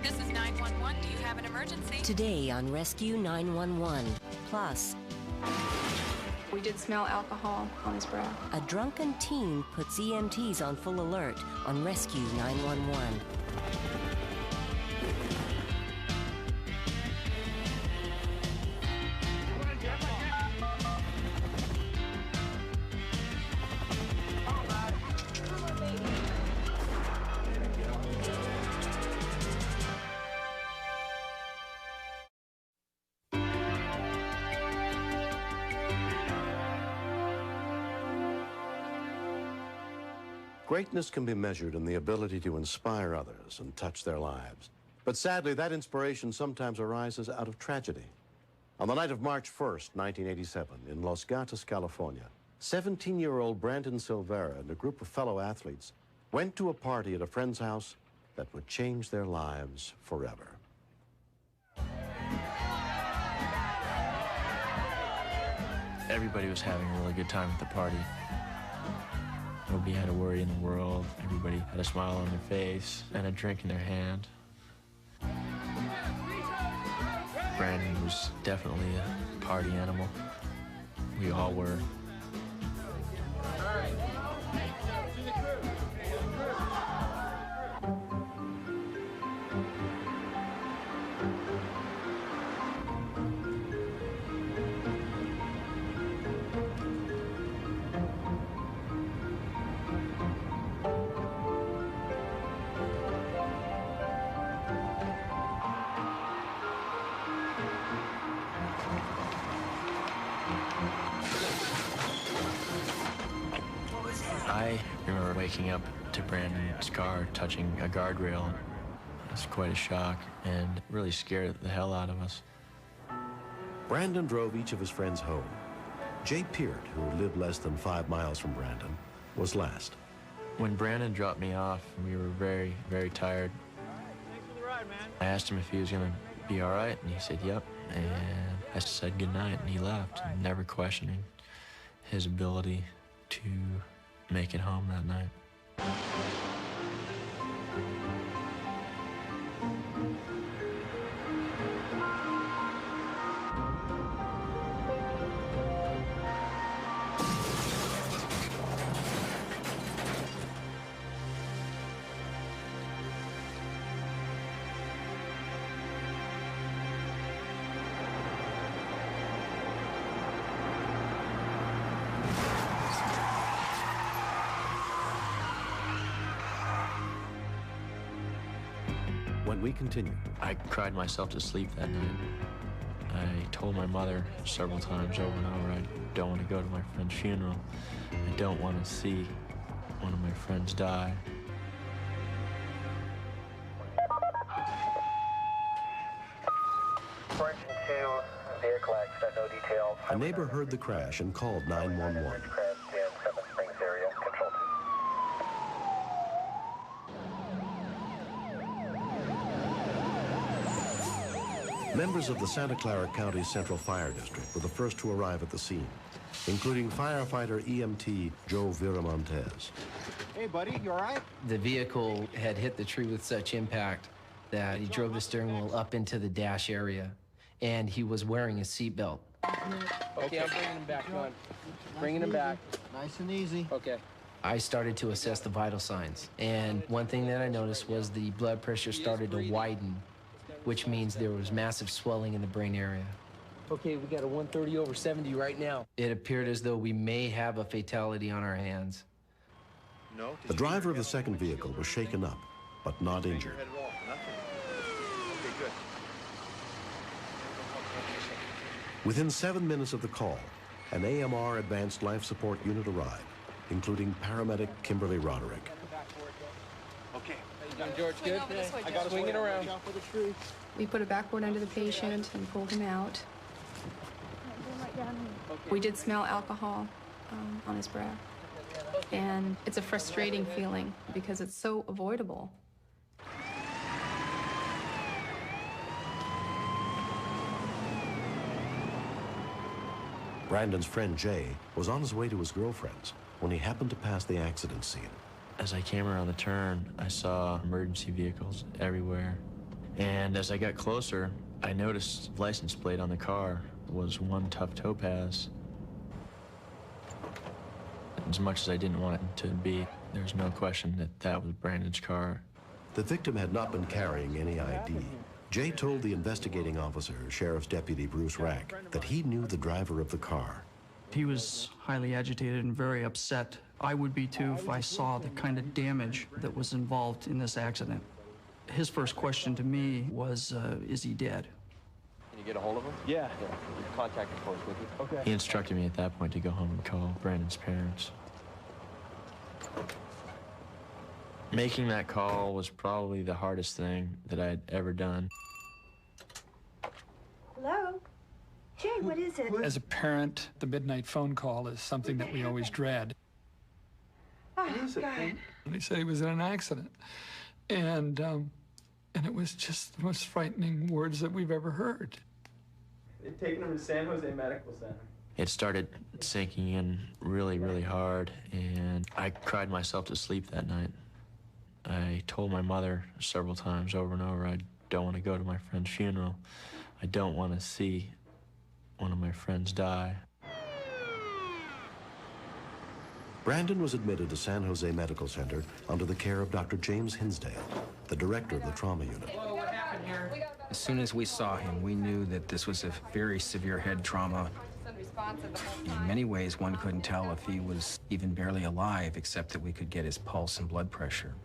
This is 911. Do you have an emergency? Today on Rescue 911. Plus, we did smell alcohol on his breath. a drunken teen puts EMTs on full alert on Rescue 911. Greatness can be measured in the ability to inspire others and touch their lives. But sadly, that inspiration sometimes arises out of tragedy. On the night of March 1st, 1987, in Los Gatos, California, 17-year-old Brandon Silvera and a group of fellow athletes went to a party at a friend's house that would change their lives forever. Everybody was having a really good time at the party. Nobody had a worry in the world. Everybody had a smile on their face and a drink in their hand. Brandon was definitely a party animal. We all were. I remember waking up to Brandon's car touching a guardrail. It was quite a shock and really scared the hell out of us. Brandon drove each of his friends home. Jay Peart, who lived less than 5 miles from Brandon, was last. When Brandon dropped me off, we were very, very tired. Thanks for the ride, man. I asked him if he was going to be all right, and he said, yep. And I said goodnight, and he left, never questioning his ability to make it home that night. When we continue, I cried myself to sleep that night. I told my mother several times over and over, I don't want to go to my friend's funeral. I don't want to see one of my friends die. a neighbor heard the crash and called 911. Members of the Santa Clara County Central Fire District were the first to arrive at the scene, including firefighter EMT Joe Viramontes. Hey, buddy, you all right? The vehicle had hit the tree with such impact that he drove the steering wheel up into the dash area, and he was wearing a seatbelt. Okay, I'm bringing him back, John. Bringing him back. Nice and easy. Okay. I started to assess the vital signs, and one thing that I noticed was the blood pressure started to widen, which means there was massive swelling in the brain area. Okay, we got a 130/70 right now. It appeared as though we may have a fatality on our hands. No. The driver of the second vehicle was shaken up, but not injured. Okay, good. Within 7 minutes of the call, an AMR Advanced Life Support Unit arrived, including paramedic Kimberly Roderick. Okay. How you doing, George? Good? I got to swing it around. We put a backboard under the patient and pulled him out. We did smell alcohol on his breath. And it's a frustrating feeling because it's so avoidable. Brandon's friend Jay was on his way to his girlfriend's when he happened to pass the accident scene. As I came around the turn, I saw emergency vehicles everywhere. And as I got closer, I noticed the license plate on the car was one tough topaz. As much as I didn't want it to be, there's no question that that was Brandon's car. The victim had not been carrying any ID. Jay told the investigating officer, Sheriff's Deputy Bruce Rack, that he knew the driver of the car. He was highly agitated and very upset. I would be too if I saw the kind of damage that was involved in this accident. His first question to me was, is he dead? Can you get a hold of him? Yeah. Your contact reports with you. Okay. He instructed me at that point to go home and call Brandon's parents. Making that call was probably the hardest thing that I'd ever done. Hello? Jay, what is it? As a parent, the midnight phone call is something that we always dread. Oh, God. They said he was in an accident. And it was just the most frightening words that we've ever heard. They've taken him to San Jose Medical Center. It started sinking in really, really hard, and I cried myself to sleep that night. I told my mother several times over and over, I don't want to go to my friend's funeral. I don't want to see one of my friends die. Brandon was admitted to San Jose Medical Center under the care of Dr. James Hinsdale, the director of the trauma unit. What happened here? As soon as we saw him, we knew that this was a very severe head trauma. In many ways, one couldn't tell if he was even barely alive, except that we could get his pulse and blood pressure.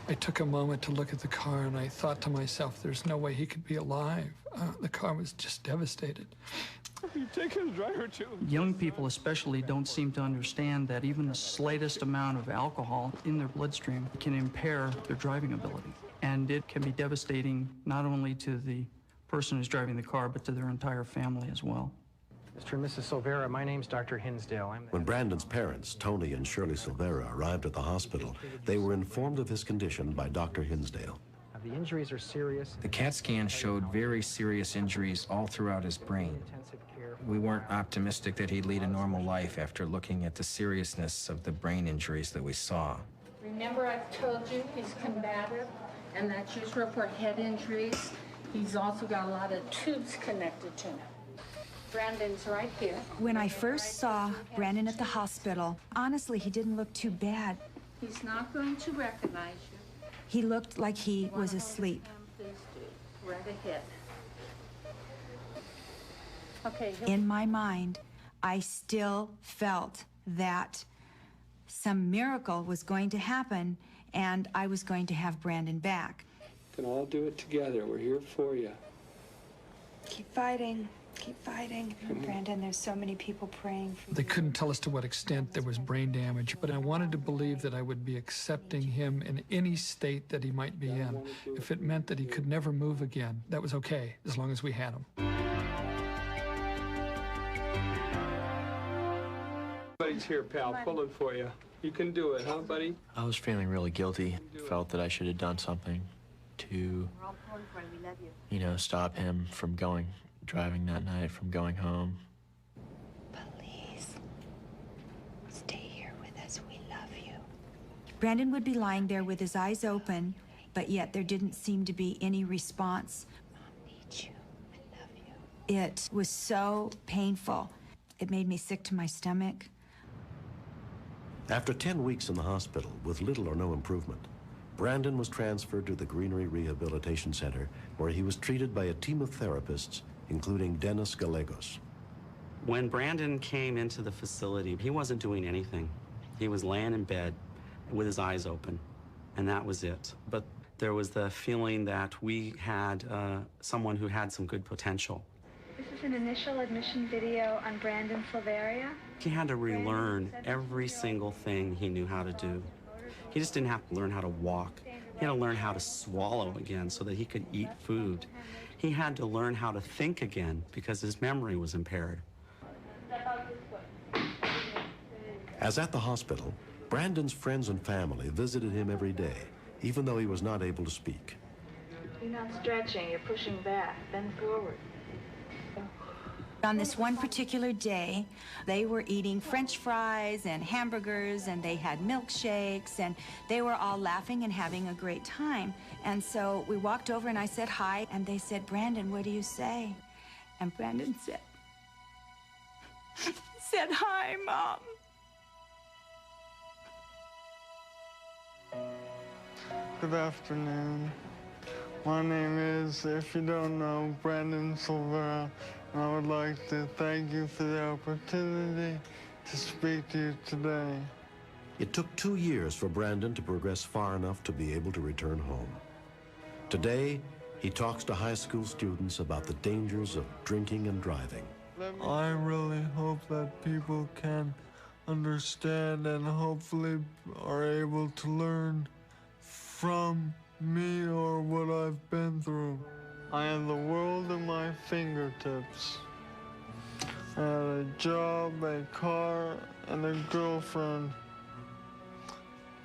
I took a moment to look at the car, and I thought to myself, there's no way he could be alive. The car was just devastated. You've taken the driver, too. Young people especially don't seem to understand that even the slightest amount of alcohol in their bloodstream can impair their driving ability. And it can be devastating not only to the person who's driving the car, but to their entire family as well. Mr. and Mrs. Silvera, my name's Dr. Hinsdale. When Brandon's parents, Tony and Shirley Silvera, arrived at the hospital, they were informed of his condition by Dr. Hinsdale. The injuries are serious. The CAT scan showed very serious injuries all throughout his brain. We weren't optimistic that he'd lead a normal life after looking at the seriousness of the brain injuries that we saw. Remember, I've told you he's combative, and that's usual for head injuries. He's also got a lot of tubes connected to him. Brandon's right here. When I first saw Brandon at the hospital, honestly, he didn't look too bad. He's not going to recognize you. He looked like he was asleep. Please do. Right ahead. Okay. In my mind, I still felt that some miracle was going to happen, and I was going to have Brandon back. We can all do it together. We're here for you. Keep fighting. Keep fighting. Brandon, there's so many people praying for you. They couldn't tell us to what extent there was brain damage, but I wanted to believe that I would be accepting him in any state that he might be in. If it meant that he could never move again, that was okay, as long as we had him. Buddy's here, pal, pulling for you. You can do it, huh, buddy? I was feeling really guilty. Felt that I should have done something to, stop him from driving that night, from going home. Please, stay here with us. We love you. Brandon would be lying there with his eyes open, but yet there didn't seem to be any response. Mom needs you. I love you. It was so painful. It made me sick to my stomach. After 10 weeks in the hospital with little or no improvement, Brandon was transferred to the Greenery Rehabilitation Center, where he was treated by a team of therapists, including Dennis Gallegos. When Brandon came into the facility, he wasn't doing anything. He was laying in bed with his eyes open, and that was it. But there was the feeling that we had someone who had some good potential. This is an initial admission video on Brandon Silveria. He had to relearn every single thing he knew how to do. He just didn't have to learn how to walk. He had to learn how to swallow again so that he could eat food. He had to learn how to think again because his memory was impaired. As at the hospital, Brandon's friends and family visited him every day, even though he was not able to speak. You're not stretching, you're pushing back. Bend forward. On this one particular day, they were eating French fries and hamburgers, and they had milkshakes, and they were all laughing and having a great time. And so we walked over and I said hi, and they said, "Brandon, what do you say?" And Brandon said, "Hi, Mom." Good afternoon. My name is, if you don't know, Brandon Silvera, and I would like to thank you for the opportunity to speak to you today. It took 2 years for Brandon to progress far enough to be able to return home. Today, he talks to high school students about the dangers of drinking and driving. I really hope that people can understand and hopefully are able to learn from me or what I've been through. I have the world at my fingertips. I had a job, a car, and a girlfriend.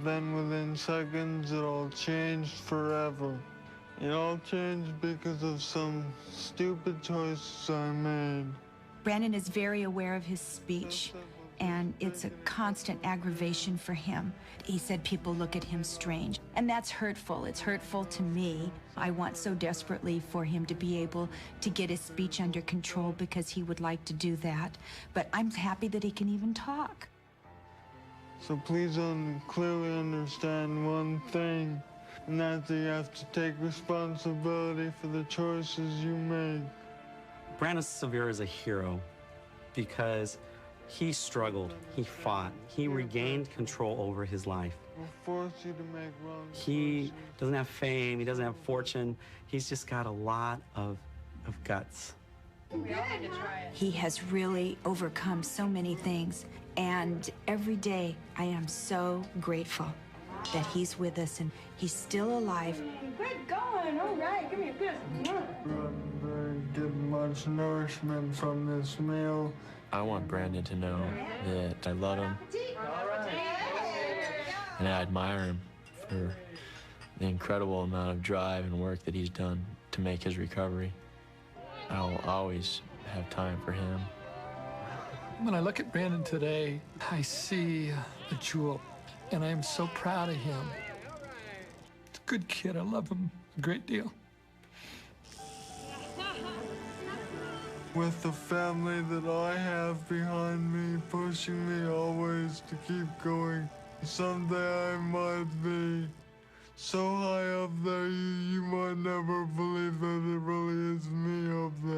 Then within seconds, it all changed forever. It all changed because of some stupid choices I made. Brandon is very aware of his speech, and it's a constant aggravation for him. He said people look at him strange, and that's hurtful. It's hurtful to me. I want so desperately for him to be able to get his speech under control because he would like to do that. But I'm happy that he can even talk. So please clearly understand one thing, and that's that you have to take responsibility for the choices you make. Brandon Silvera is a hero because he struggled, he fought, he regained control over his life. We'll force you to make wrong He doesn't have fame, he doesn't have fortune, he's just got a lot of guts. He has really overcome so many things, and every day I am so grateful that he's with us and he's still alive. Good going. All right. Give me a kiss. I get much nourishment from this meal. I want Brandon to know that I love him and I admire him for the incredible amount of drive and work that he's done to make his recovery. I'll always have time for him. When I look at Brandon today, I see a jewel, and I am so proud of him. He's a good kid. I love him a great deal. With the family that I have behind me, pushing me always to keep going. Someday I might be so high up there, you might never believe that it really is me up there.